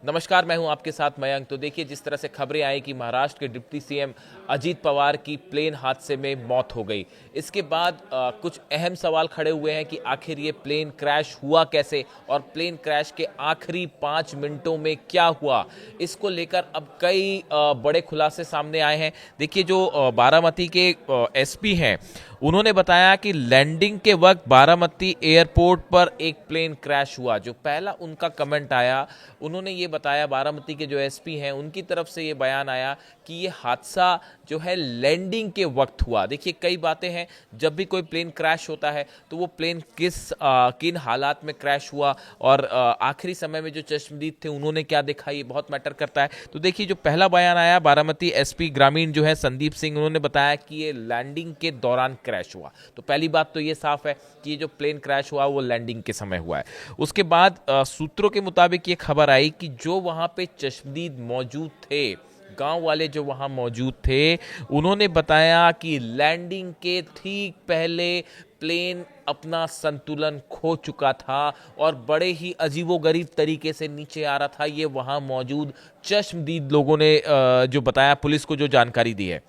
नमस्कार, मैं हूं आपके साथ मयंक। तो देखिए, जिस तरह से खबरें आई कि महाराष्ट्र के डिप्टी सीएम अजीत पवार की प्लेन हादसे में मौत हो गई। इसके बाद कुछ अहम सवाल खड़े हुए हैं कि आखिर ये प्लेन क्रैश हुआ कैसे और प्लेन क्रैश के आखिरी 5 मिनटों में क्या हुआ। इसको लेकर अब कई बड़े खुलासे सामने आए हैं। देखिए, जो बारामती के एसपी हैं, उन्होंने बताया कि लैंडिंग के वक्त बारामती एयरपोर्ट पर एक प्लेन क्रैश हुआ। जो पहला उनका कमेंट आया, उन्होंने ये बताया, बारामती के जो एसपी हैं उनकी तरफ से ये बयान आया कि ये हादसा जो है लैंडिंग के वक्त हुआ। देखिए, कई बातें हैं, जब भी कोई प्लेन क्रैश होता है तो वो प्लेन किन हालात में क्रैश हुआ और आखिरी समय में जो चश्मदीद थे उन्होंने क्या देखा, ये बहुत मैटर करता है। तो देखिए, जो पहला बयान आया बारामती एसपी ग्रामीण जो है संदीप सिंह, उन्होंने बताया कि ये लैंडिंग के दौरान क्रैश हुआ। तो पहली बात तो ये साफ है कि ये जो प्लेन क्रैश हुआ वो लैंडिंग के समय हुआ है। उसके बाद सूत्रों के मुताबिक ये खबर आई कि जो वहां पे चश्मदीद मौजूद थे, गांव वाले जो वहां मौजूद थे, उन्होंने बताया कि लैंडिंग के ठीक पहले प्लेन अपना संतुलन खो चुका था और बड़े ही अजीबोगरीब तरीके से नीचे आ रहा था। ये वहां मौजूद चश्मदीद लोगों ने जो बताया, पुलिस को जो जानकारी दी है।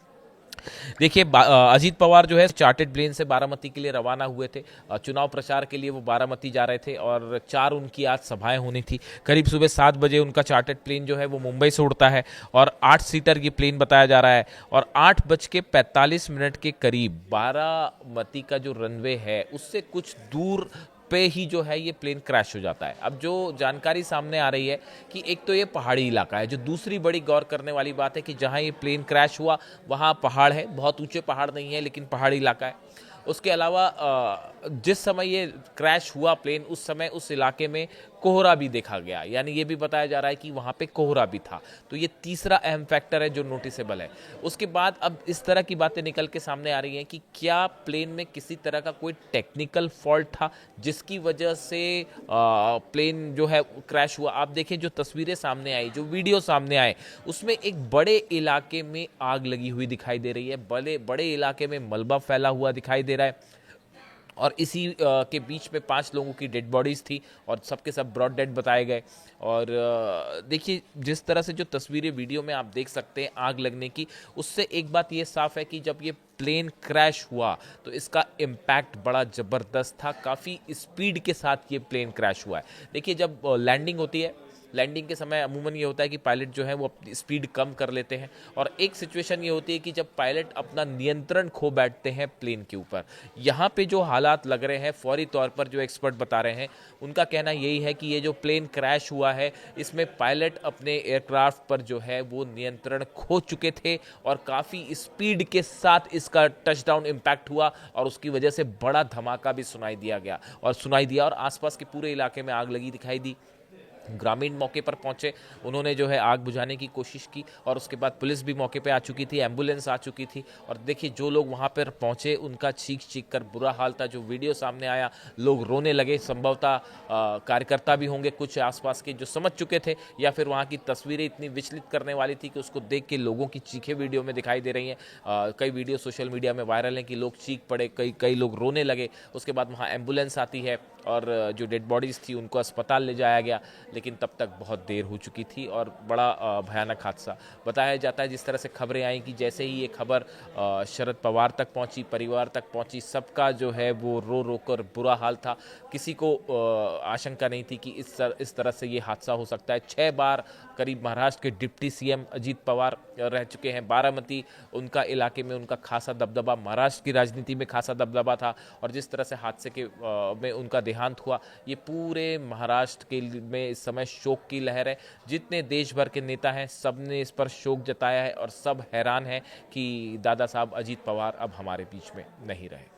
देखिए, अजीत पवार जो है चार्टर्ड प्लेन से बारामती के लिए रवाना हुए थे। चुनाव प्रचार के लिए वो बारामती जा रहे थे और 4 उनकी आज सभाएं होनी थी। करीब सुबह 7 बजे उनका चार्टर्ड प्लेन जो है वो मुंबई से उड़ता है और 8 सीटर ये प्लेन बताया जा रहा है। और 8:45 के करीब बारामती का जो रनवे है उससे कुछ दूर पे ही जो है ये प्लेन क्रैश हो जाता है। अब जो जानकारी सामने आ रही है कि एक तो ये पहाड़ी इलाका है, जो दूसरी बड़ी गौर करने वाली बात है कि जहां ये प्लेन क्रैश हुआ वहां पहाड़ है, बहुत ऊंचे पहाड़ नहीं है लेकिन पहाड़ी इलाका है। उसके अलावा जिस समय ये क्रैश हुआ प्लेन, उस समय उस इलाके में कोहरा भी देखा गया, यानी ये भी बताया जा रहा है कि वहाँ पे कोहरा भी था। तो ये तीसरा अहम फैक्टर है जो नोटिसेबल है। उसके बाद अब इस तरह की बातें निकल के सामने आ रही हैं कि क्या प्लेन में किसी तरह का कोई टेक्निकल फॉल्ट था जिसकी वजह से प्लेन जो है क्रैश हुआ। आप देखें, जो तस्वीरें सामने आई, जो वीडियो सामने आए, उसमें एक बड़े इलाके में आग लगी हुई दिखाई दे रही है, बड़े बड़े इलाके में मलबा फैला हुआ दिखाई दे रहा है और इसी के बीच में 5 लोगों की डेड बॉडीज़ थी और सबके सब ब्रॉड डेड बताए गए। और देखिए, जिस तरह से जो तस्वीरें वीडियो में आप देख सकते हैं आग लगने की, उससे एक बात ये साफ है कि जब ये प्लेन क्रैश हुआ तो इसका इम्पैक्ट बड़ा ज़बरदस्त था। काफ़ी स्पीड के साथ ये प्लेन क्रैश हुआ है। देखिए, जब लैंडिंग होती है, लैंडिंग के समय अमूमन ये होता है कि पायलट जो है वो अपनी स्पीड कम कर लेते हैं और एक सिचुएशन ये होती है कि जब पायलट अपना नियंत्रण खो बैठते हैं प्लेन के ऊपर। यहाँ पे जो हालात लग रहे हैं, फौरी तौर पर जो एक्सपर्ट बता रहे हैं, उनका कहना यही है कि ये जो प्लेन क्रैश हुआ है इसमें पायलट अपने एयरक्राफ्ट पर जो है वो नियंत्रण खो चुके थे और काफ़ी स्पीड के साथ इसका टचडाउन इम्पैक्ट हुआ और उसकी वजह से बड़ा धमाका भी सुनाई दिया और आसपास के पूरे इलाके में आग लगी दिखाई दी। ग्रामीण मौके पर पहुंचे, उन्होंने जो है आग बुझाने की कोशिश की और उसके बाद पुलिस भी मौके पे आ चुकी थी, एम्बुलेंस आ चुकी थी। और देखिए, जो लोग वहां पर पहुंचे उनका चीख चीख कर बुरा हाल था। जो वीडियो सामने आया, लोग रोने लगे। संभवतः कार्यकर्ता भी होंगे कुछ आसपास के जो समझ चुके थे, या फिर वहाँ की तस्वीरें इतनी विचलित करने वाली थी कि उसको देख के लोगों की चीखें वीडियो में दिखाई दे रही हैं। कई वीडियो सोशल मीडिया में वायरल हैं कि लोग चीख पड़े, कई लोग रोने लगे। उसके बाद वहाँ एम्बुलेंस आती है और जो डेड बॉडीज़ थी उनको अस्पताल ले जाया गया, लेकिन तब तक बहुत देर हो चुकी थी और बड़ा भयानक हादसा बताया जाता है। जिस तरह से खबरें आई कि जैसे ही ये खबर शरद पवार तक पहुंची, परिवार तक पहुंची, सबका जो है वो रो रो कर बुरा हाल था। किसी को आशंका नहीं थी कि इस तरह से ये हादसा हो सकता है। 6 बार करीब महाराष्ट्र के डिप्टी सीएम अजीत पवार रह चुके हैं। बारामती उनका इलाके में उनका खासा दबदबा, महाराष्ट्र की राजनीति में खासा दबदबा था और जिस तरह से हादसे के में उनका देहांत हुआ, ये पूरे महाराष्ट्र के में इस समय शोक की लहर है। जितने देश भर के नेता हैं सब ने इस पर शोक जताया है और सब हैरान हैं कि दादा साहब अजीत पवार अब हमारे बीच में नहीं रहे।